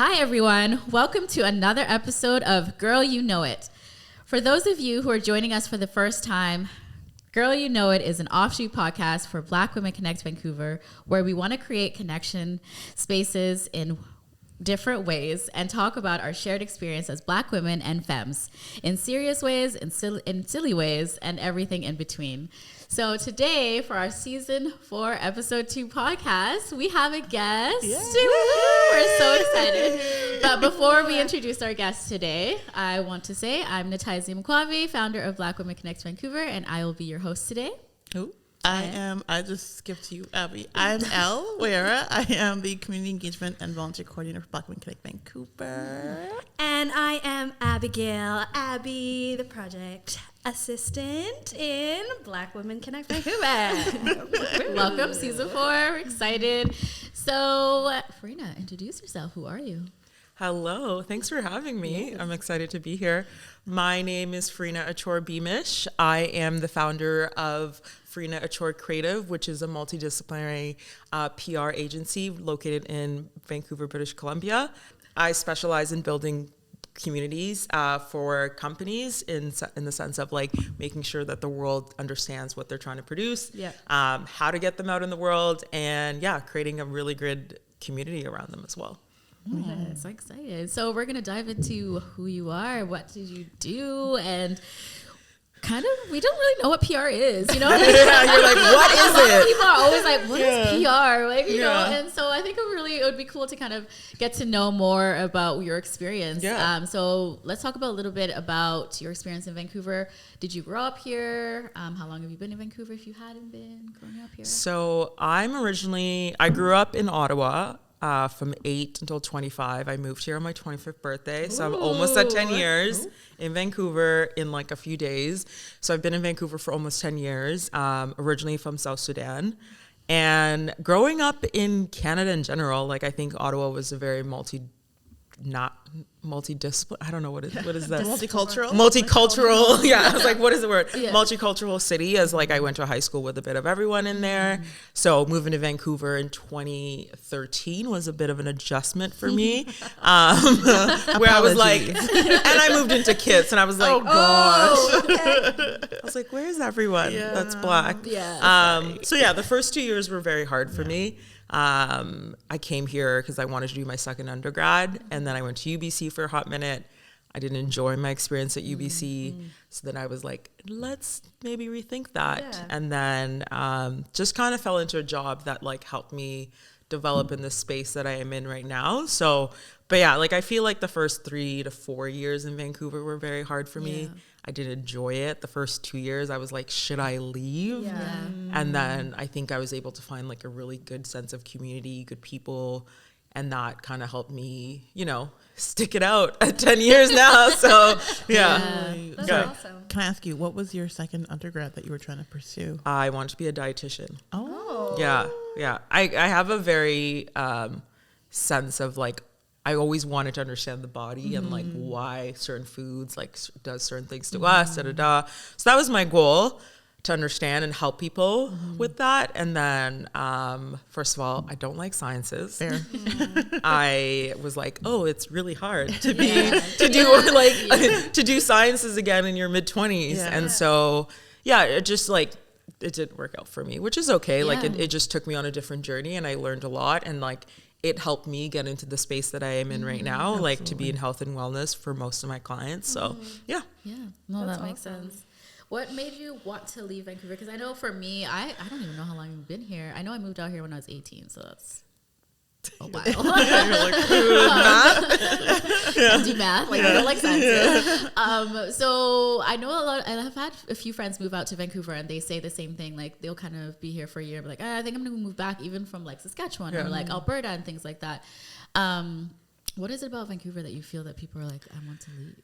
Hi, everyone. Welcome to another episode of Girl, You Know It. For those of you who are joining us for the first time, Girl, You Know It is an offshoot podcast for Black Women Connect Vancouver, where we want to create connection spaces in different ways and talk about our shared experience as Black women and femmes in serious ways, in silly ways, and everything in between. So today, for our season 4, episode 2 podcast, we have a guest. Yeah. We're so excited. But before we introduce our guest today, I want to say I'm Natazie Mkwavi, founder of Black Women Connect Vancouver, and I will be your host today. Who? I just skipped you, Abby. I'm Elle Wera. I am the Community Engagement and Volunteer Coordinator for Black Women Connect Vancouver. And I am Abigail, Abby, the Project Assistant in Black Women Connect Vancouver. Welcome, season 4. We're excited. So, Firina, introduce yourself. Who are you? Hello, thanks for having me. I'm excited to be here. My name is Firina Achor Beamish. I am the founder of Firina Achor Creative, which is a multidisciplinary PR agency located in Vancouver, British Columbia. I specialize in building communities for companies in the sense of like making sure that the world understands what they're trying to produce, how to get them out in the world, and creating a really good community around them as well. Yeah, so excited. So we're going to dive into who you are, what did you do, and kind of, we don't really know what PR is, you know? Yeah, you're like, what is it? People are always like, what is PR? Like, you know, and so I think it would be cool to kind of get to know more about your experience. Yeah. So let's talk about a little bit about your experience in Vancouver. Did you grow up here? How long have you been in Vancouver if you hadn't been growing up here? So I grew up in Ottawa. From 8 until 25. I moved here on my 25th birthday. So I'm almost at 10 years in Vancouver in like a few days. So I've been in Vancouver for almost 10 years, originally from South Sudan. And growing up in Canada in general, like I think Ottawa was a very multidisciplinary. I don't know what is that? Multicultural. Yeah, I was like, what is the word? Yeah. Multicultural city, as like I went to a high school with a bit of everyone in there. Mm-hmm. So moving to Vancouver in 2013 was a bit of an adjustment for me. Where I was like, and I moved into Kits, and I was like, oh gosh. Okay. I was like, where's everyone that's Black? Yeah. So the first 2 years were very hard for me. I came here because I wanted to do my second undergrad, and then I went to UBC for a hot minute. I didn't enjoy my experience at UBC, so then I was like, let's maybe rethink that. Yeah. And then just kind of fell into a job that like helped me develop in the space that I am in right now. So, but like I feel like the first 3 to 4 years in Vancouver were very hard for me. I didn't enjoy it. The first 2 years, I was like, should I leave? Yeah. And then I think I was able to find like a really good sense of community, good people, and that kind of helped me, stick it out at 10 years now. So, That's awesome. Can I ask you, what was your second undergrad that you were trying to pursue? I wanted to be a dietitian. Oh. Yeah. I have a very sense of like, I always wanted to understand the body and like why certain foods like does certain things to us, So that was my goal, to understand and help people with that. And then, first of all, I don't like sciences. Fair. I was like, oh, it's really hard to do sciences again in your mid-20s. Yeah. And so, it just like, it didn't work out for me, which is okay. Yeah. Like it just took me on a different journey, and I learned a lot, and like, it helped me get into the space that I am in right now, like to be in health and wellness for most of my clients. So, Yeah, no, that makes sense. What made you want to leave Vancouver? Because I know for me, I don't even know how long you've been here. I know I moved out here when I was 18, so that's a while. You're like, do math, like I don't like sciences. So I know I've had a few friends move out to Vancouver, and they say the same thing. Like they'll kind of be here for a year, but like I think I'm gonna move back, even from like Saskatchewan or like Alberta and things like that. What is it about Vancouver that you feel that people are like, I want to leave?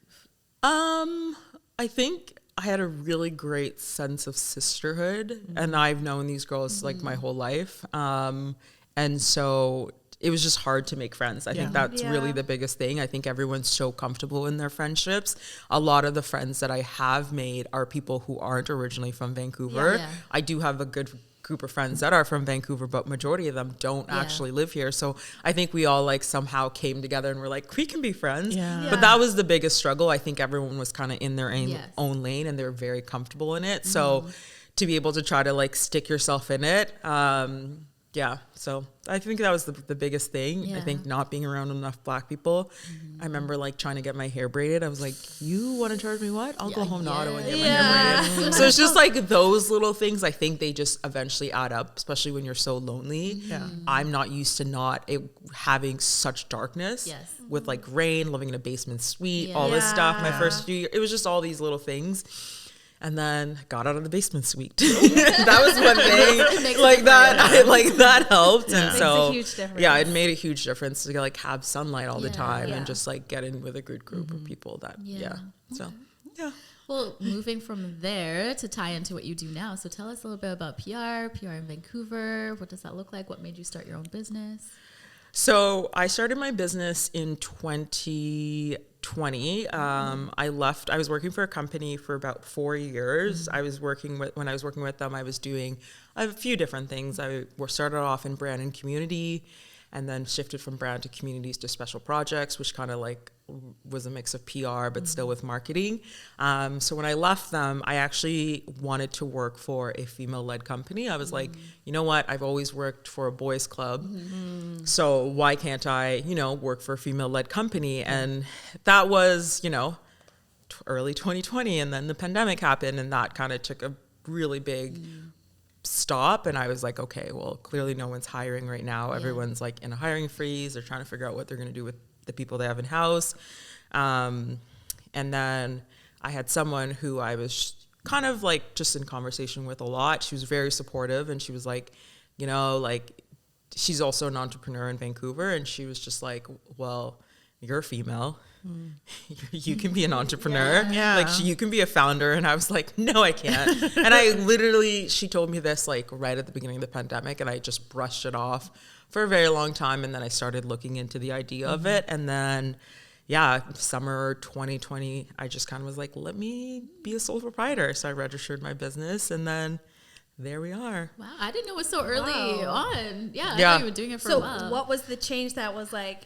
I think I had a really great sense of sisterhood, and I've known these girls like my whole life. And so it was just hard to make friends. I think that's really the biggest thing. I think everyone's so comfortable in their friendships. A lot of the friends that I have made are people who aren't originally from Vancouver. I do have a good group of friends that are from Vancouver, but majority of them don't actually live here. So I think we all like somehow came together and we're like, we can be friends. But that was the biggest struggle. I think everyone was kind of in their own lane and they were very comfortable in it. So to be able to try to like stick yourself in it, so I think that was the biggest thing. I think not being around enough Black people. I remember like trying to get my hair braided. I was like, you want to charge me what? I'll go home to Ottawa and get my hair braided. So it's just like those little things. I think they just eventually add up, especially when you're so lonely. I'm not used to having such darkness with like rain, living in a basement suite, all this stuff. My first few years, it was just all these little things. And then got out of the basement suite. That was one thing like that. That helped. And so, it made a huge difference to like have sunlight all the time and just like get in with a good group of people that, So, Well, moving from there to tie into what you do now. So tell us a little bit about PR in Vancouver. What does that look like? What made you start your own business? So I started my business in 2020. I was working for a company for about 4 years. When I was working with them, I was doing a few different things. I started off in brand and community, and then shifted from brand to communities to special projects, which kind of like was a mix of PR, but still with marketing. So when I left them, I actually wanted to work for a female-led company. I was like, you know what? I've always worked for a boys club. So why can't I, work for a female-led company? And that was, early 2020. And then the pandemic happened, and that kind of took a really big stop. And I was like, okay, well, clearly no one's hiring right now. Everyone's like in a hiring freeze. They're trying to figure out what they're going to do with the people they have in house. And then I had someone who I was kind of like just in conversation with a lot. She was very supportive, and she was like, she's also an entrepreneur in Vancouver. And she was just like, well, you're female. You can be an entrepreneur. You can be a founder. And I was like, no, I can't. And she told me this like right at the beginning of the pandemic, and I just brushed it off for a very long time. And then I started looking into the idea of it. And then, summer 2020, I just kind of was like, let me be a sole proprietor. So I registered my business, and then there we are. Wow. I didn't know it was so early on. I thought you were doing it for a while. So what was the change that was like,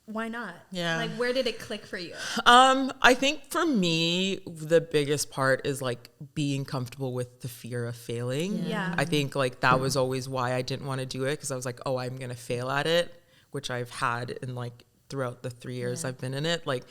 why not? Like, where did it click for you? I think for me, the biggest part is like being comfortable with the fear of failing. I think like that was always why I didn't want to do it, because I was like, oh, I'm going to fail at it, which I've had in like throughout the 3 years I've been in it. Like,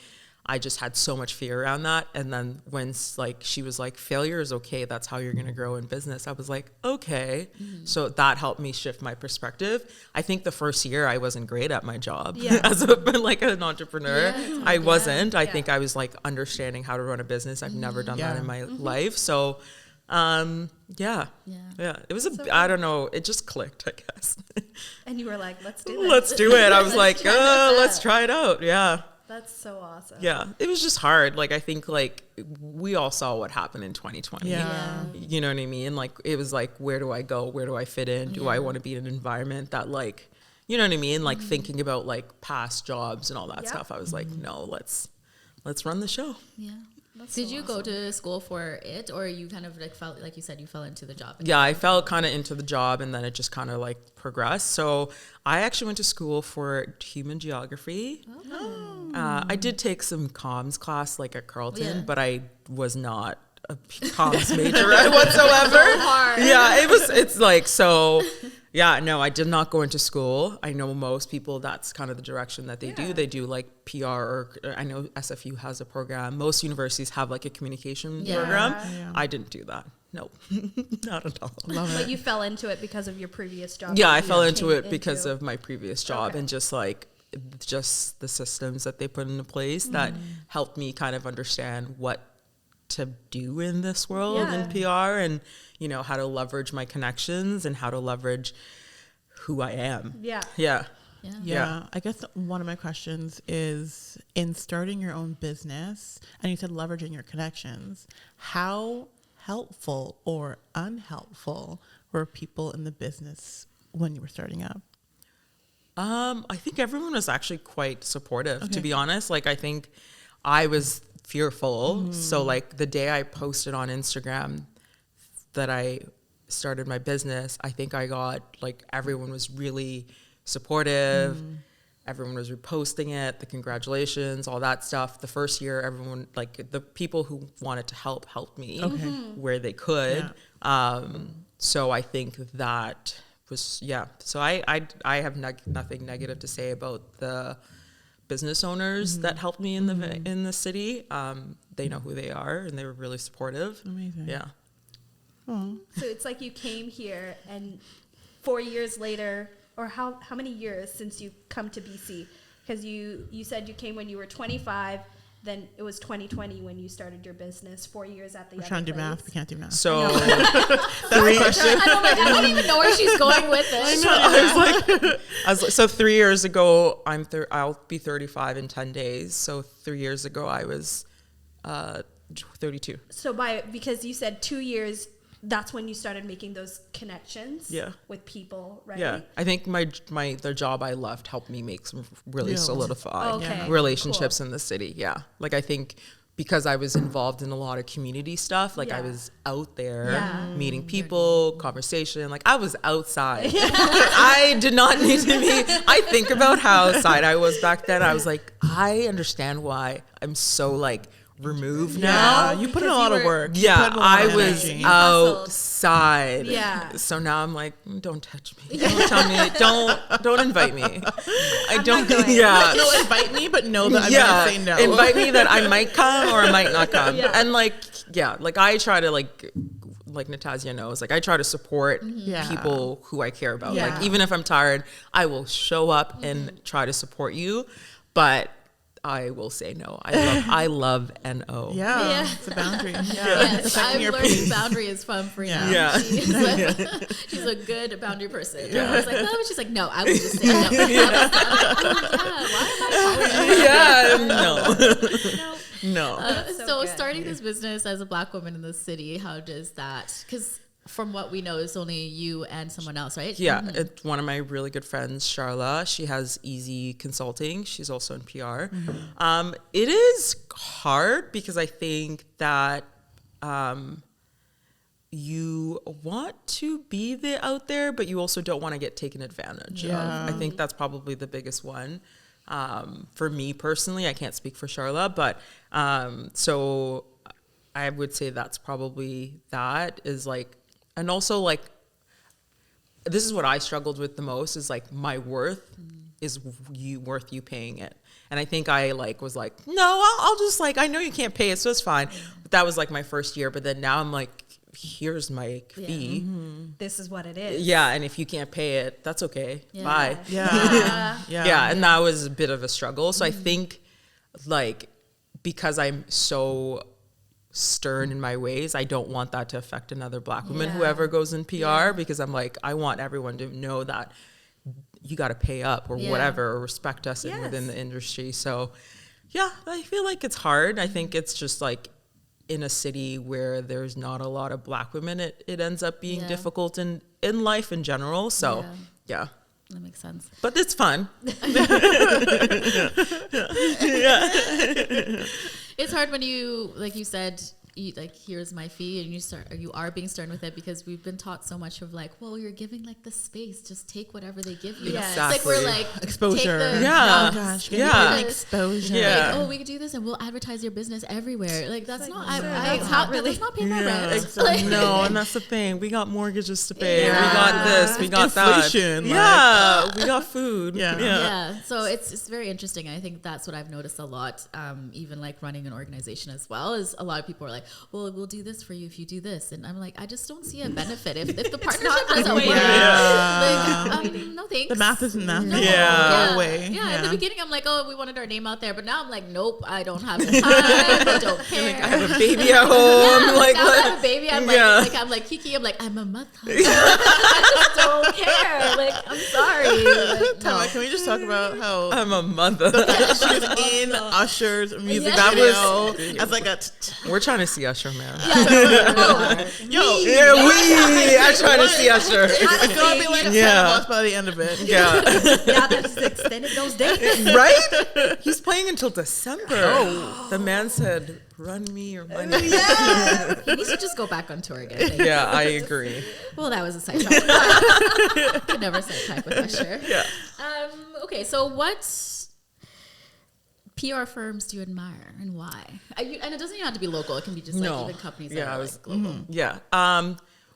I just had so much fear around that. And then when like she was like, failure is okay, that's how you're going to grow in business, I was like, okay. So that helped me shift my perspective. I think the first year I wasn't great at my job as like an entrepreneur. I wasn't. I think I was like understanding how to run a business. I've never done that in my life. So it was I don't know, it just clicked, I guess. And you were like, let's do it. Let's do it. I was like, let's try it out. That's so awesome. It was just hard. Like, I think like we all saw what happened in 2020. You know what I mean? Like, it was like, where do I go? Where do I fit in? Do I want to be in an environment that like, you know what I mean? Like thinking about like past jobs and all that stuff. I was like, no, let's run the show. Did you go to school for it, or you kind of like felt, like you said, you fell into the job? I fell kind of into the job, and then it just kind of like progressed. So I actually went to school for human geography. I did take some comms class like at Carleton, but I was not a comms major whatsoever. So hard. It's like, so no, I did not go into school. I know most people, that's kind of the direction that they do. They do like PR, or I know SFU has a program. Most universities have like a communication program. I didn't do that. Nope, not at all. But you fell into it because of your previous job. I fell into it because of my previous job, and just the systems that they put into place that helped me kind of understand what to do in this world in PR, and how to leverage my connections and how to leverage who I am. I guess one of my questions is, in starting your own business, and you said leveraging your connections, how helpful or unhelpful were people in the business when you were starting up? I think everyone was actually quite supportive, to be honest. Like, I think I was fearful. So like the day I posted on Instagram that I started my business, I think I got like, everyone was really supportive. Everyone was reposting it, the congratulations, all that stuff. The first year, everyone, like the people who wanted to helped me where they could. So I think that was, so I have nothing negative to say about the business owners that helped me in the city. They know who they are, and they were really supportive. Amazing. Yeah. Oh. So it's like you came here, and 4 years later, or how many years since you come to BC? Because you said you came when you were 25. Then it was 2020 when you started your business. 4 years at the We're other trying to do place. math. We can't do math. So I don't even know where she's going with this. I was like, so 3 years ago, I'll be 35 in 10 days. So 3 years ago, I was 32. So because you said 2 years, that's when you started making those connections with people, right? Yeah, I think the job I left helped me make some really solidified relationships in the city. Yeah, like I think because I was involved in a lot of community stuff, like I was out there meeting people, conversation, like I was outside. I did not need to be, I think about how outside I was back then. I was like, I understand why I'm so like removed now. You put in a lot of work. Yeah, I was energy. outside. Yeah. So now I'm like, don't touch me. Don't tell me. Don't invite me. I don't. Yeah. No, invite me, but know that I'm gonna say no. Invite me that I might come or I might not come. And like I try to like Natasha knows, like I try to support people who I care about. Like even if I'm tired, I will show up and try to support you. But I will say no. I love NO. Yeah, it's a boundary. Yes, I'm learning boundaries from Firina. Yeah. She's a good boundary person. I was like, no, she's like, no, I would just say no. Why am I No. So starting this business as a Black woman in the city, how does that? Because from what we know, it's only you and someone else, right? Yeah, it's one of my really good friends, Charla. She has Easy Consulting. She's also in PR. It is hard because I think that you want to be out there, but you also don't want to get taken advantage of. I think that's probably the biggest one. For me personally, I can't speak for Charla, but so I would say that's probably that is like, and also like, this is what I struggled with the most is like my worth is worth you paying it. And I think I like was like, no, I'll just like, I know you can't pay it, so it's fine. But that was like my first year. But then now I'm like, here's my fee. This is what it is. Yeah. And if you can't pay it, that's okay. Bye. Yeah. And that was a bit of a struggle. So I think like, because I'm so stern in my ways, I don't want that to affect another Black woman, whoever goes in PR, because I'm like, I want everyone to know that you got to pay up or whatever, or respect us within the industry. So yeah, I feel like it's hard. I think it's just like in a city where there's not a lot of Black women, it ends up being difficult in life in general. So yeah. That makes sense. But it's fun. It's hard when you, like you said, like, here's my fee, and you are being stern with it, because we've been taught so much of like, well, you're giving like the space, just take whatever they give you. Yes. It's like we're like exposure. Oh gosh, exposure. Yeah. Like, oh, we could do this and we'll advertise your business everywhere. Like that's not really. that's not paying my rent. Exactly. No, and that's the thing. We got mortgages to pay. Yeah. We got this. We got inflation, that. We got food. Yeah. So it's very interesting. I think that's what I've noticed a lot. Even like running an organization as well, is a lot of people are like, well, we'll do this for you if you do this, and I'm like, I just don't see a benefit if the partnership doesn't work. Like, no thanks. The math isn't math. No. No way. Yeah. At the beginning, I'm like, oh, we wanted our name out there, but now I'm like, nope, I don't have the time. I don't care. I have a baby at home. Yeah, like, now I have a baby. I'm like Kiki. I'm like, I'm a mother. I just don't care. Like, I'm sorry. Like, Tama, can we just talk about how I'm a mother. she was in Usher's music That video as like a we're trying to see Usher, man. Yo, I'm trying to see Usher. it's gonna be like a $10 by the end of it. Yeah. Yeah, that's extended those days. Right? He's playing until December. The man said, run me your money. He needs to just go back on tour again. Yeah, I agree. Well, that was a sidetrack. Could never sidetrack with Usher. Yeah. Okay, so what PR firms do you admire and why? And it doesn't even have to be local. It can be just like even companies that are like global. Yeah.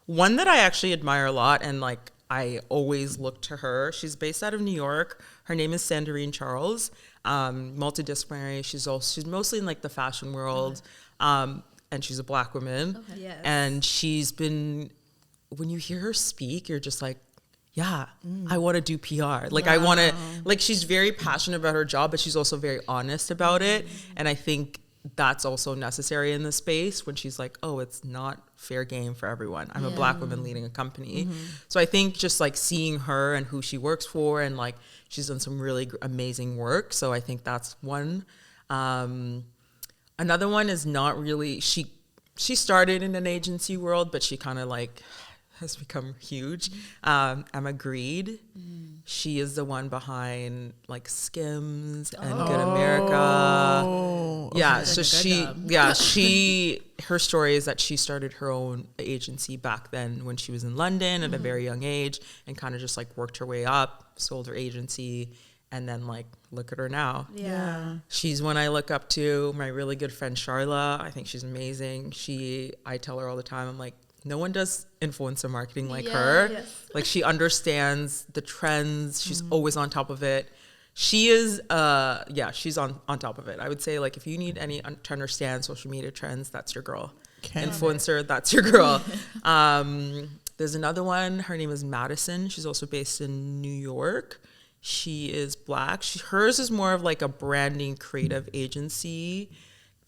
One that I actually admire a lot and like I always look to her. She's based out of New York. Her name is Sandrine Charles. Multidisciplinary. She's mostly in like the fashion world. And she's a Black woman. Okay. Yes. And she's been, when you hear her speak, you're just like, yeah, I want to do PR. Like I want to, like she's very passionate about her job, but she's also very honest about it. And I think that's also necessary in this space when she's like, oh, it's not fair game for everyone. I'm a Black woman leading a company. So I think just like seeing her and who she works for and like she's done some really amazing work. So I think that's one. Another one is not really, she started in an agency world, but she kind of like has become huge. Emma Greed. She is the one behind like Skims and Good America. Yeah, so her story is that she started her own agency back then when she was in London at a very young age and kind of just like worked her way up, sold her agency, and then like look at her now. Yeah. She's one I look up to. My really good friend Charla, I think she's amazing. I tell her all the time, I'm like, no one does influencer marketing like her. Yes. Like she understands the trends. She's always on top of it. She is, she's on top of it. I would say like if you need to understand social media trends, that's your girl. Okay. Influencer, that's your girl. There's another one. Her name is Madison. She's also based in New York. She is Black. Hers is more of like a branding creative agency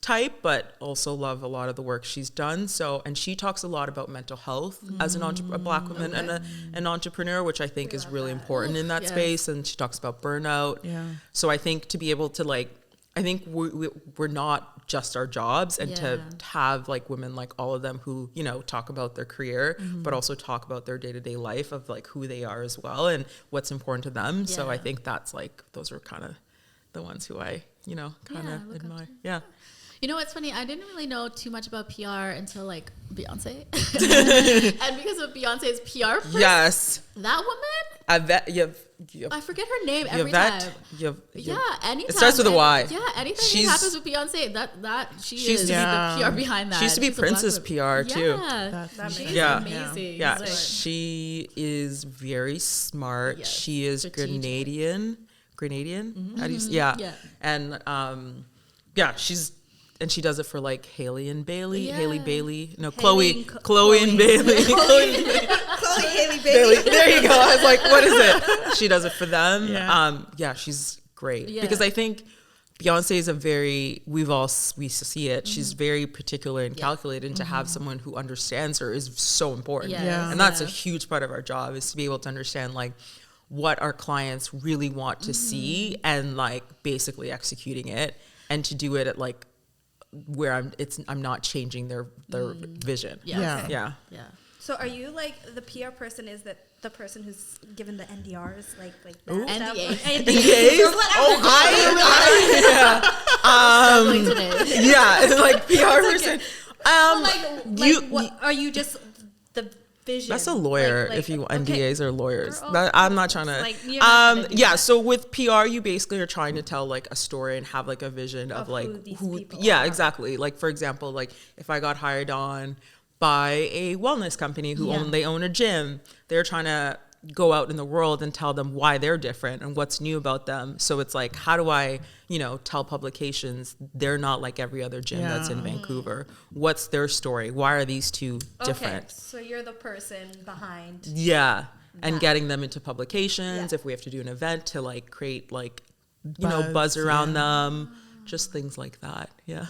type, but also love a lot of the work she's done. So, and she talks a lot about mental health as a Black woman and an entrepreneur, which I think is really important in that space. And she talks about burnout. Yeah. So I think to be able to like, I think we're not just our jobs, and to have like women like all of them who, you know, talk about their career, but also talk about their day-to-day life of like who they are as well and what's important to them. Yeah. So I think that's like, those are kind of the ones who I, you know, kind of admire. Yeah. You know what's funny? I didn't really know too much about PR until like Beyonce, and because of Beyonce's PR person, that woman, I forget her name every time. Anytime it starts with a Y. Yeah, anything that happens with Beyonce, she is the PR behind that. She used to be Princess PR too. She's amazing. Yeah, she is very smart. Yes. She is Grenadian. How do you? And and she does it for like Haley Bailey. No, Chloe and Bailey. Chloe Haley Bailey. There you go. I was like, what is it? She does it for them. She's great because I think Beyonce is we see it. She's very particular and calculated, and to have someone who understands her is so important. And that's a huge part of our job, is to be able to understand like what our clients really want to see and like basically executing it, and to do it at like where I'm not changing their vision. Yeah. So are you like the PR person? Is that the person who's given the NDRs, like that? NDAs? Like PR person. Are you just the vision? That's a lawyer. If you NDAs are lawyers. Girl, I'm not trying to. Like, you're not gonna so with PR, you basically are trying to tell like a story and have like a vision of like who exactly. Like for example, like if I got hired on by a wellness company who they own a gym, they're trying to go out in the world and tell them why they're different and what's new about them. So it's like, how do I, tell publications they're not like every other gym that's in Vancouver? What's their story? Why are these two different? So you're the person behind. And getting them into publications. If we have to do an event to like create like, buzz around them. Just things like that. Yeah.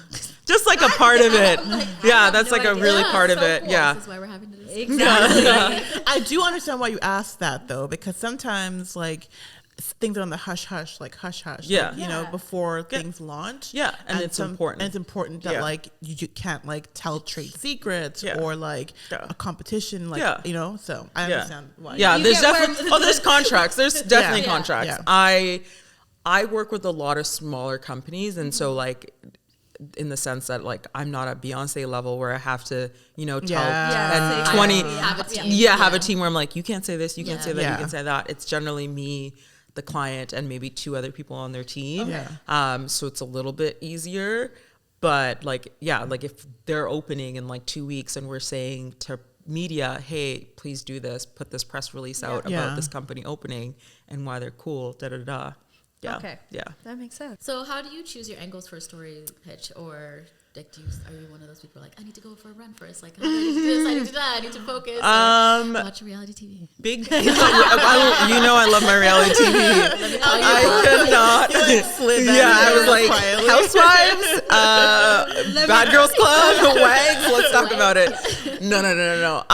Just like a part of it. That's like a really part of it. Cool. Yeah. This is why we're having this. Exactly. I do understand why you asked that though, because sometimes like things are on the hush hush, like Yeah. like, you know, before things launch. Yeah, and it's important. And it's important that like you can't like tell trade secrets or like a competition, like you know. So I understand why. Yeah, there's definitely there's contracts. There's definitely contracts. Yeah. I work with a lot of smaller companies, and so like in the sense that like I'm not at Beyonce level where I have to, you know, tell and 20 have a team where I'm like, you can't say this, you can't say that, you can say that. It's generally me, the client, and maybe 2 other people on their team. So it's a little bit easier. But like, like if they're opening in like 2 weeks and we're saying to media, hey, please do this, put this press release out about this company opening and why they're cool, Yeah. Okay. Yeah. That makes sense. So how do you choose your angles for a story pitch? Or like, are you one of those people like, I need to go for a run first? Like, I need to do this, I need to do that, I need to focus. Or watch reality TV. I love my reality TV. I could not. You like slid that I was like, Housewives, Bad Girls Club, Wags. Let's talk about it. No.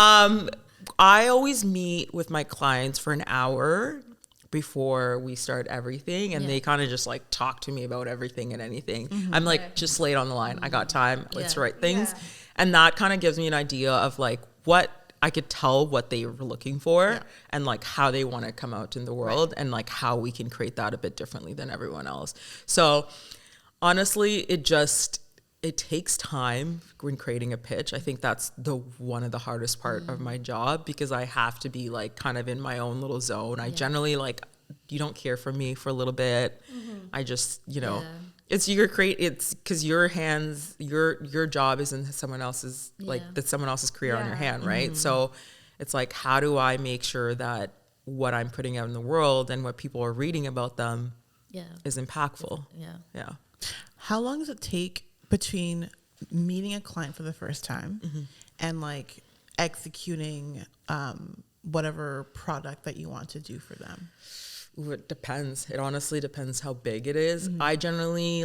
I always meet with my clients for an hour before we start everything, and they kind of just like talk to me about everything and anything. I'm like, just lay it on the line. I got time. Let's write things. And that kind of gives me an idea of like what I could tell what they were looking for and like how they want to come out in the world and like how we can create that a bit differently than everyone else. So honestly, it takes time when creating a pitch. I think that's one of the hardest part of my job, because I have to be like kind of in my own little zone. I generally like, you don't hear from me for a little bit. I just, it's because your hands, your job is in someone else's, like that's someone else's career on your hand, right? So it's like, how do I make sure that what I'm putting out in the world and what people are reading about them is impactful? Yeah. How long does it take between meeting a client for the first time and like executing whatever product that you want to do for them? Ooh, it depends. It honestly depends how big it is. I generally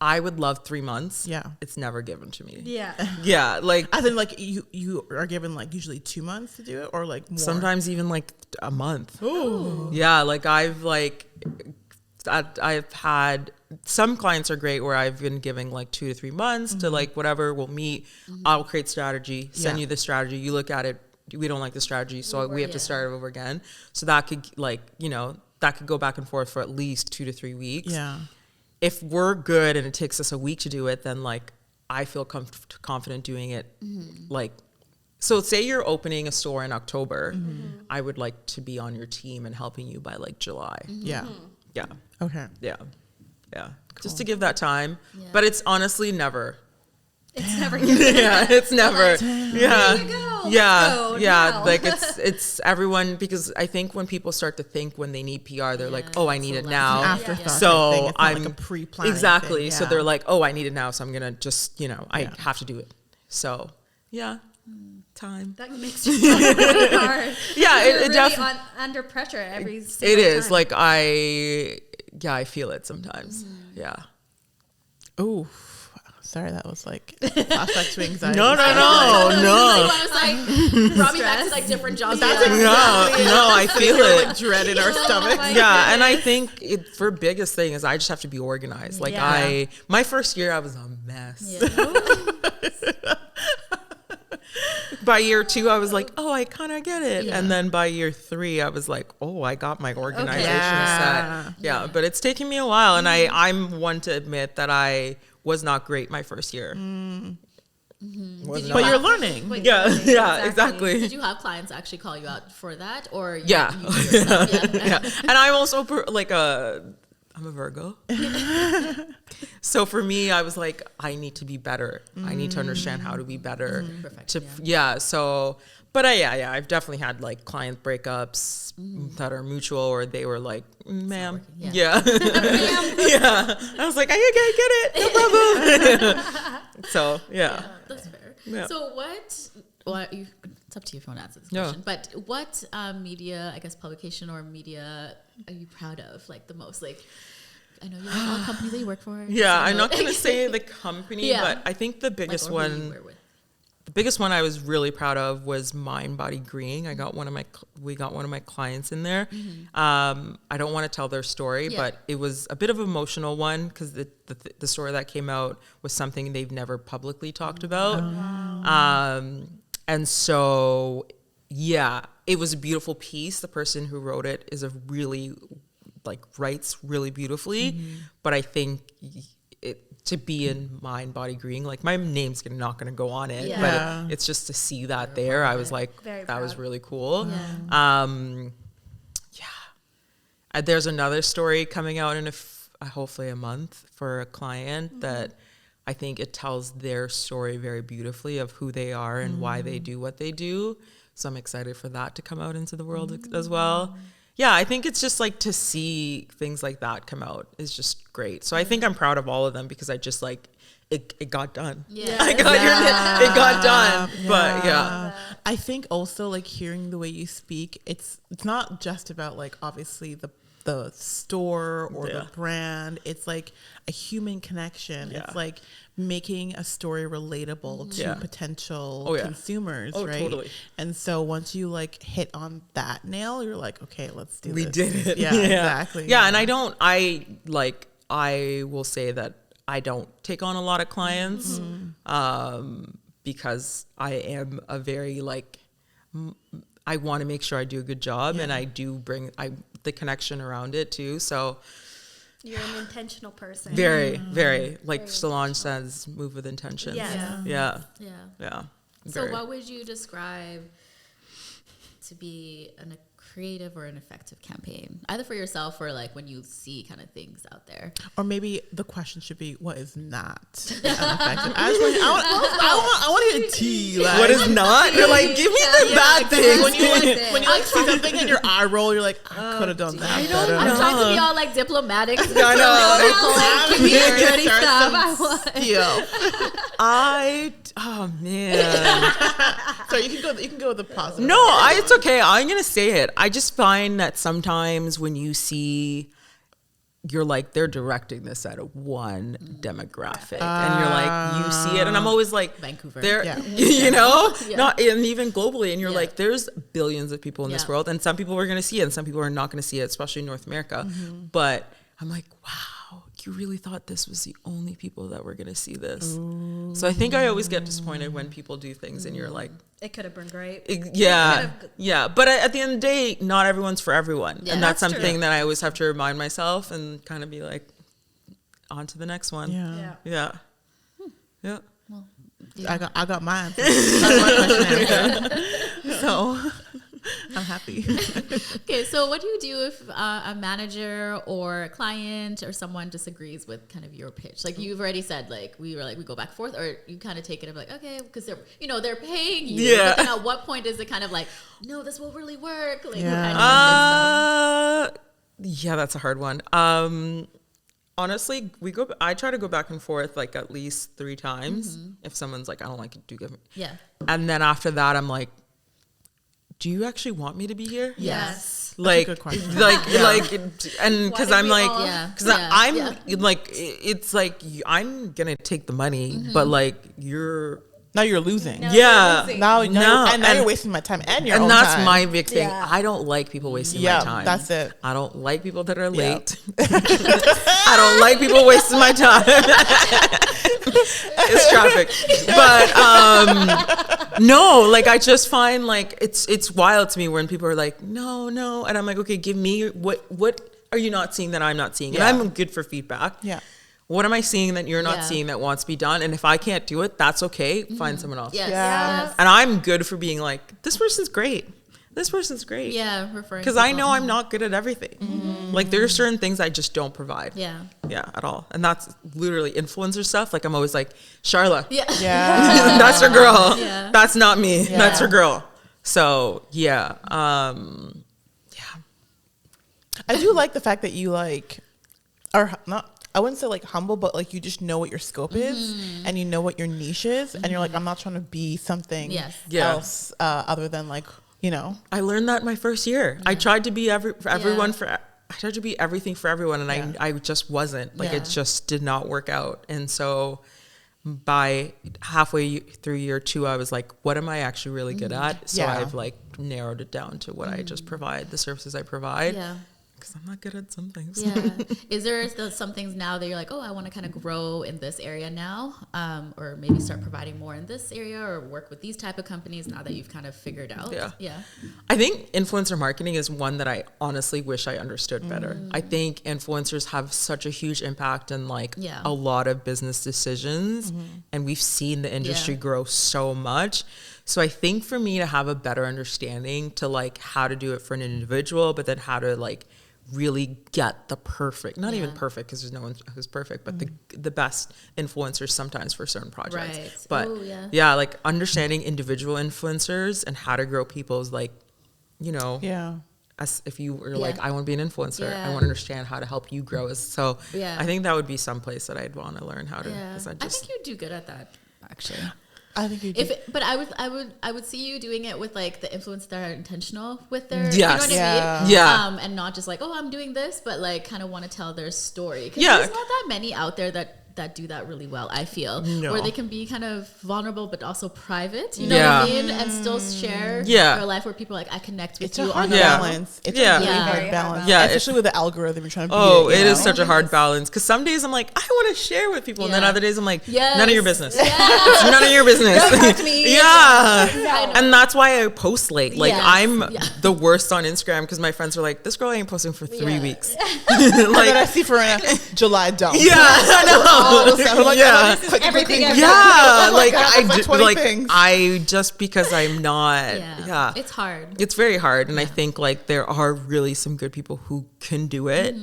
I would love 3 months. Yeah. It's never given to me. Yeah. Yeah. Like, I think like you are given like usually 2 months to do it, or like more? Sometimes even like a month. Ooh. Yeah. Like I've had some clients are great where I've been giving like 2 to 3 months to like whatever, we'll meet, I'll create strategy, send you the strategy, you look at it, we don't like the strategy, so we have to start over again. So that could that could go back and forth for at least 2 to 3 weeks. Yeah. If we're good and it takes us a week to do it, then like I feel confident doing it. Like, so say you're opening a store in October, I would like to be on your team and helping you by like July. Yeah. Yeah. Okay. Yeah. Yeah. Cool. Just to give that time. Yeah. But it's honestly never. It's never. Yeah. It's never. Yeah. There you go. Yeah. Yeah. Like it's everyone, because I think when people start to think when they need PR, they're like, oh, I need it now. Afterthought. So I'm like a pre-planning. Exactly. Thing, So they're like, oh, I need it now. So I'm going to just, I have to do it. So yeah. Time. That makes you really hard. Yeah, it really definitely under pressure every single It is time. like I feel it sometimes. Yeah. Ooh, sorry, that was like flashback to anxiety. No. I was like, brought me back to like different jobs. No, I feel it. Like dread in our stomachs. And I think for biggest thing is I just have to be organized. Like my first year I was a mess. Yeah. By year 2, I was like, oh, I kind of get it. Yeah. And then by year 3, I was like, oh, I got my organization set. Yeah, but it's taken me a while. And I'm one to admit that I was not great my first year. But you're learning. Yeah, exactly. Did you have clients actually call you out for that? Or you yeah. Yeah. And I'm also I'm a Virgo. So for me, I was like, I need to be better. I need to understand how to be better. Perfect. So, but I've definitely had like client breakups that are mutual, or they were like, ma'am. Yeah. Yeah. I was like, I get it. No problem. So, yeah. That's fair. Yeah. So it's up to you if you want to answer this question, but what media, I guess publication or media are you proud of like the most? Like, I know you have a company that you work for. Yeah, I'm not going to say the company, but I think the biggest one, the biggest one I was really proud of was Mind Body Green. We got one of my clients in there. I don't want to tell their story, but it was a bit of an emotional one because the story that came out was something they've never publicly talked about. And so, yeah, it was a beautiful piece. The person who wrote it is writes really beautifully, but I think to be in Mind Body Green, like my name's not going to go on it, but it's just to see that there. I was like, that was really cool. There's another story coming out in hopefully a month for a client that I think it tells their story very beautifully of who they are and why they do what they do. So I'm excited for that to come out into the world as well. Yeah, I think it's just like to see things like that come out is just great. So I think I'm proud of all of them because I just like it got done. It got done. But I think also like hearing the way you speak, it's not just about like obviously the store or the brand. It's like a human connection. It's like making a story relatable to potential consumers, right? Totally. And so once you like hit on that nail, you're like, okay, let's do this. We did it. Yeah, exactly. Yeah, and I will say that I don't take on a lot of clients because I am a very I want to make sure I do a good job and I do bring the connection around it too. So you're an intentional person. Very, very, like Solange says, move with intention. Yeah. So Very. what would you describe to be a creative or an effective campaign, either for yourself or like when you see kind of things out there? Or maybe the question should be, what is not ineffective? I want to hear tea. Like, what is not? You're like, give me the bad things. When you like see something in your eye roll, you're like, I could have done that better. I'm trying to be all like diplomatic. I know. Oh man. So you can go with the positive. No, it's okay. I'm gonna say it. I just find that sometimes when you see, you're like, they're directing this at one demographic, and you're like, you see it, and I'm always like, Vancouver, you know, not and even globally, and you're like, there's billions of people in this world, and some people are gonna see it, and some people are not gonna see it, especially in North America. But I'm like, wow, you really thought this was the only people that were gonna see this? Ooh. So I think I always get disappointed when people do things, and you're like, it could have been great. Yeah. But at the end of the day, not everyone's for everyone. Yeah, and that's something that I always have to remind myself and kind of be like, on to the next one. Yeah. Well, I got mine. That's my question. So I'm happy. Okay, so what do you do if a manager or a client or someone disagrees with kind of your pitch? Like you've already said, like we go back and forth, or you kind of take it and be like, okay, because they're paying you. Yeah. But then at what point is it kind of like, no, this will really work? Like, yeah, that's a hard one. Honestly, I try to go back and forth like at least 3 times. If someone's like, I don't like it, do give me. Yeah. And then after that, I'm like, do you actually want me to be here? Yes. Like, That's a good question. and because I'm like, I'm like, it's like I'm gonna take the money, but like now you're losing. No. Now losing. you're wasting my time and your own that's time. my big thing. Yeah. I don't like people wasting my time. That's it. I don't like people that are late. I don't like people wasting my time. It's traffic. But no, like I just find like it's wild to me when people are like, no, and I'm like, okay, give me what are you not seeing that I'm not seeing? And I'm good for feedback. Yeah. What am I seeing that you're not seeing that wants to be done? And if I can't do it, that's okay. Find someone else. Yes. And I'm good for being like, this person's great. This person's great. Yeah, referring. Because I know I'm not good at everything. Like there are certain things I just don't provide. Yeah, at all. And that's literally influencer stuff. Like I'm always like, Charla. Yeah. That's her girl. Yeah. That's not me. Yeah. That's her girl. So yeah. I do like the fact that you like are not, I wouldn't say like humble, but like you just know what your scope is and you know what your niche is. And you're like, I'm not trying to be something else other than like, you know. I learned that my first year. I tried to be I tried to be everything for everyone, and I just wasn't. Like it just did not work out. And so by halfway through year 2, I was like, what am I actually really good at? So I've like narrowed it down to what I just provide, the services I provide. Yeah. Because I'm not good at some things. Yeah. Is there some things now that you're like, oh, I want to kind of grow in this area now, or maybe start providing more in this area, or work with these type of companies now that you've kind of figured out? Yeah. I think influencer marketing is one that I honestly wish I understood better. I think influencers have such a huge impact in like a lot of business decisions, and we've seen the industry grow so much. So I think for me to have a better understanding to like how to do it for an individual, but then how to like really get the perfect, not even perfect because there's no one who's perfect, but the best influencers sometimes for certain projects. Right. But like understanding individual influencers and how to grow people's like, you know, as if you were like, I want to be an influencer, I want to understand how to help you grow. So I think that would be some place that I'd want to learn how to. I think you'd do good at that, actually. I think you do. But I would see you doing it with like the influencers that are intentional with their, Yes. you know what I mean? Yeah. And not just like, oh, I'm doing this, but like kind of want to tell their story. Because Yeah. there's not that many out there that do that really well, I feel. Where they can be kind of vulnerable, but also private, you know what I mean? And still share their life where people are like, I connect with It's you a hard on the balance. It's a really Yeah. hard balance. Yeah, Especially with the algorithm you're trying to be. It is such a hard balance because some days I'm like, I want to share with people, and then other days I'm like, none of your business. It's none of your business. Don't talk to me. And that's why I post late. Like I'm the worst on Instagram because my friends are like, this girl ain't posting for 3 weeks. And then I see Firina, July dump. Yeah, I know. All of a sudden, I'm like, Everything I've yeah, done. like God, I that's do, 20 like things. I just because I'm not. It's hard. It's very hard, and I think like there are really some good people who can do it.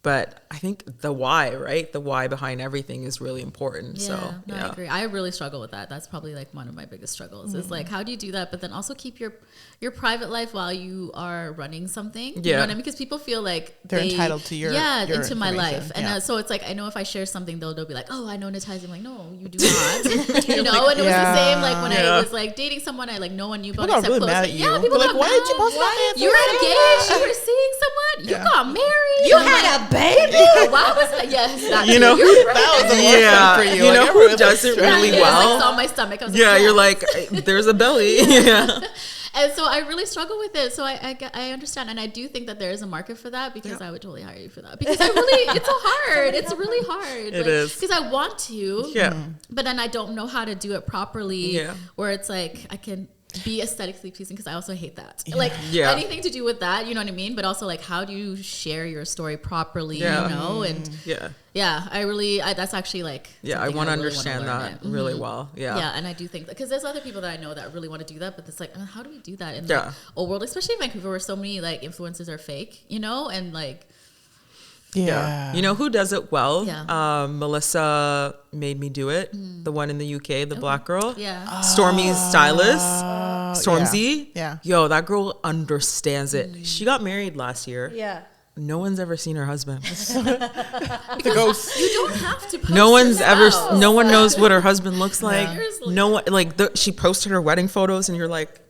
But I think the why, right? The why behind everything is really important. I agree. I really struggle with that. That's probably like one of my biggest struggles is like, how do you do that? But then also keep your private life while you are running something. You know what I mean? Because people feel like they're entitled to your into my life. Yeah. And so it's like, I know if I share something, they'll be like, oh, I know Natalia. I'm like, no, you do not. You know? And it was the same like when I was like dating someone, I like no one knew about People got really close mad at friends. you. Yeah, people They're got like, why did you mad. post about You were engaged. You were seeing someone. You got married. You had a baby. Why was that? Yes, that You know, That was the worst one for you. You Like, know everyone who was does it really I well? saw my stomach. I was You're like, there's a belly. And so I really struggle with it. So I understand. And I do think that there is a market for that because I would totally hire you for that. Because it's hard. It's really hard. It is. Because I want to. Yeah. But then I don't know how to do it properly. Yeah. Where it's like I can be aesthetically pleasing because I also hate that. Like anything to do with that, you know what I mean? But also like how do you share your story properly, you know? And that's actually like I want to understand that really well. Yeah, and I do think that because there's other people that I know that really want to do that, but it's like, how do we do that in the old world, especially in Vancouver, where so many like influencers are fake, you know, and like. Yeah. You know who does it well? Melissa made me do it. The one in the UK, the black girl. Yeah. Stormy's stylist. Stormzy. Yeah. Yo, that girl understands it. She got married last year. Yeah. No one's ever seen her husband. The ghost. You don't have to post No one's ever. yourself. No one knows what her husband looks like. Seriously. No one she posted her wedding photos, and you're like,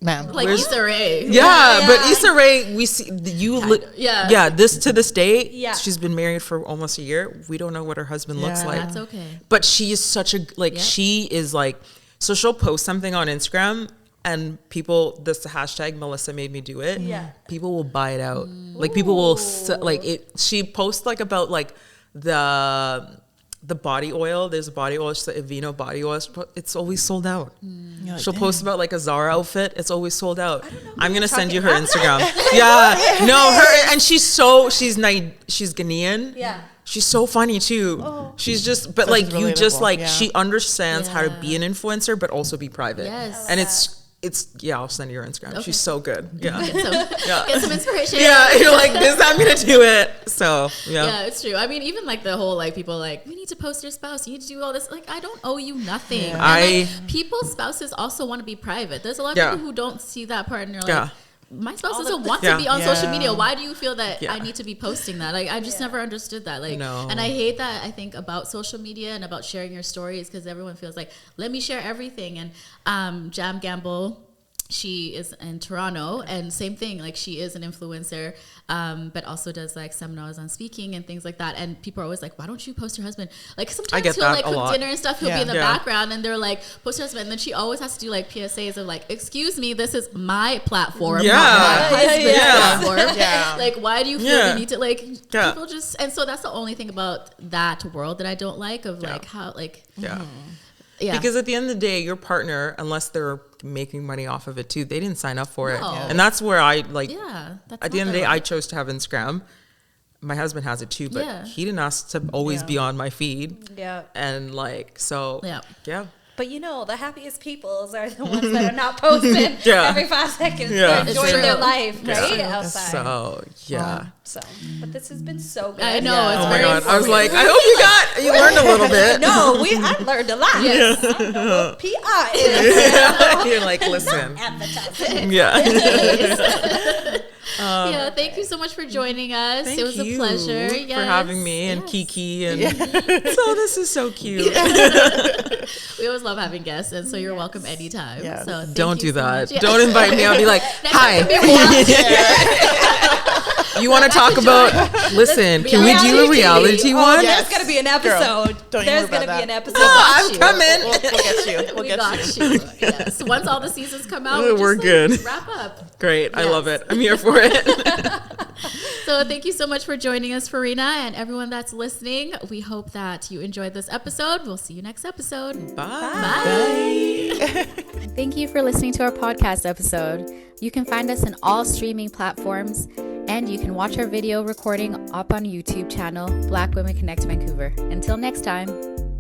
Man. Like Issa Rae. but Issa Rae, we see this to this day. Yeah. She's been married for almost a year. We don't know what her husband looks like. That's okay. But she is such a she is like, so she'll post something on Instagram and people, this hashtag Melissa made me do it. Yeah. People will buy it out. Like people will like it. She posts like about like the body oil. There's a body oil, it's the Aveeno body oil. It's always sold out. Like, She'll post about like a Zara outfit. It's always sold out. I'm gonna send talking you her about. Instagram. She's Ghanaian. Yeah. She's so funny too. She's just, but like you just relatable, like she understands how to be an influencer, but also be private. Yes. And it's I'll send you her Instagram. Okay. She's so good. Yeah. Get some inspiration. Yeah, you're like this. I'm gonna do it. So yeah, it's true. I mean, even like the whole like people like you need to post your spouse. You need to do all this. Like I don't owe you nothing. Yeah. And, like, people's spouses also want to be private. There's a lot of people who don't see that part and they're like. My spouse doesn't want to be on social media. Why do you feel that I need to be posting that? Like, I just never understood that. Like, and I hate that. I think about social media and about sharing your stories because everyone feels like, let me share everything. And Jam Gamble, she is in Toronto, and same thing, like she is an influencer, but also does like seminars on speaking and things like that. And people are always like, why don't you post your husband? Like sometimes he'll like cook dinner and stuff, he'll be in the background, and they're like, post your husband. And then she always has to do like PSAs of like, excuse me, this is my platform, not my husband's platform. Like, why do you feel you need to like, people just, and so that's the only thing about that world that I don't like, of like how like, yeah. Because at the end of the day, your partner, unless they're making money off of it too, they didn't sign up for it. And that's where I like, at the end of the day, I chose to have Instagram. My husband has it too, but he didn't ask to always be on my feed. Yeah. And like, so, yeah. But you know, the happiest peoples are the ones that are not posting every 5 seconds. They're enjoying their life, right? Outside. So, So, but this has been so good. I know. It's oh my God. I was like, I hope you learned a little bit. No, I learned a lot. Yes. I don't know what PR is. You're like, listen. Advertising. Thank you so much for joining us. It was a pleasure for having me and Kiki, and so this is so cute. We always love having guests, and so you're welcome anytime. So don't do that. Don't invite me. I'll be like, hi. You want to talk about? Listen, can we do a reality one? There's gonna be an episode. There's gonna be an episode. I'm coming. We'll get you. We got you. Yes. Once all the seasons come out, we're good. Wrap up. Great. I love it. I'm here for it. So thank you so much for joining us, Firina, and everyone that's listening. We hope that you enjoyed this episode. We'll see you next episode. Bye. Thank you for listening to our podcast episode. You can find us in all streaming platforms, and you can watch our video recording up on YouTube channel, Black Women Connect Vancouver. Until next time.